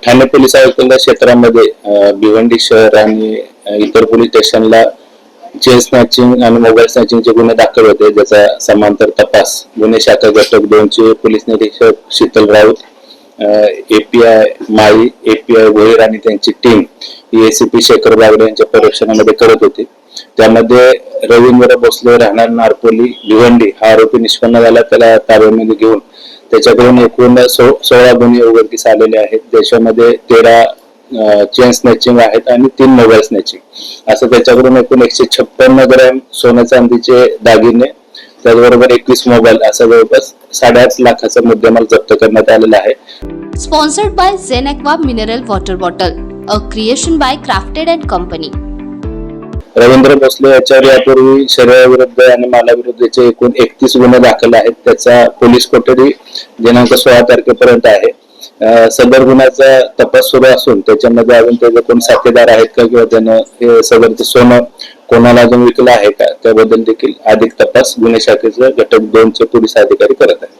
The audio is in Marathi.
ठाणे पोलीस आयुक्तांच्या क्षेत्रामध्ये भिवंडी शहर आणि इतर पोलीस स्टेशनला चेन स्नॅचिंग आणि मोबाईल स्नॅचिंगचे गुन्हे दाखल होते, ज्याचा समांतर तपास गुन्हे शाखा घटक 2 चे पोलीस निरीक्षक शीतल राऊत, एपीआय माई, एपीआय भोईर आणि त्यांची टीम एसीपी शेखर बागडे यांच्या पर्यवेक्षणामध्ये करत होती. त्यामध्ये रवींद्र भोसले राहणार नारपोली भिवंडी हा आरोपी निष्पन्न झाला. त्याला ताब्यामध्ये घेऊन त्याच्याकडून एकूण 16 गुन्हे उघडकीस आलेले आहेत, ज्याच्यामध्ये 13 चेन स्नॅचिंग आहेत आणि 3 मोबाईल स्नॅचिंग असं त्याच्याकडून एकूण 156 ग्रॅम सोने चांदीचे दागिने, त्याचबरोबर 21 मोबाईल असा जवळपास 8.5 लाखाचा मुद्देमाल जप्त करण्यात आलेला आहे. Sponsored by zen aqua mineral water bottle, a creation by crafted and company. Ravindra Bhosale याच्यावर यापूर्वी शरीराविरुद्ध आणि मालाविरुद्धचे एकूण 31 गुन्हे दाखल आहेत. त्याचा पोलीस कोठडी दिनांक 16 तारखेपर्यंत आहे. सदर गुन्ह्याचा तपास सुरू असून त्याच्यामध्ये अजून त्याचे कोण साथीदार आहेत का किंवा त्यानं हे सदरचं सोनं कोणाला अजून विकलं आहे का त्याबद्दल देखील अधिक तपास गुन्हे शाखेचे घटक 2 चे पोलीस अधिकारी करत आहेत.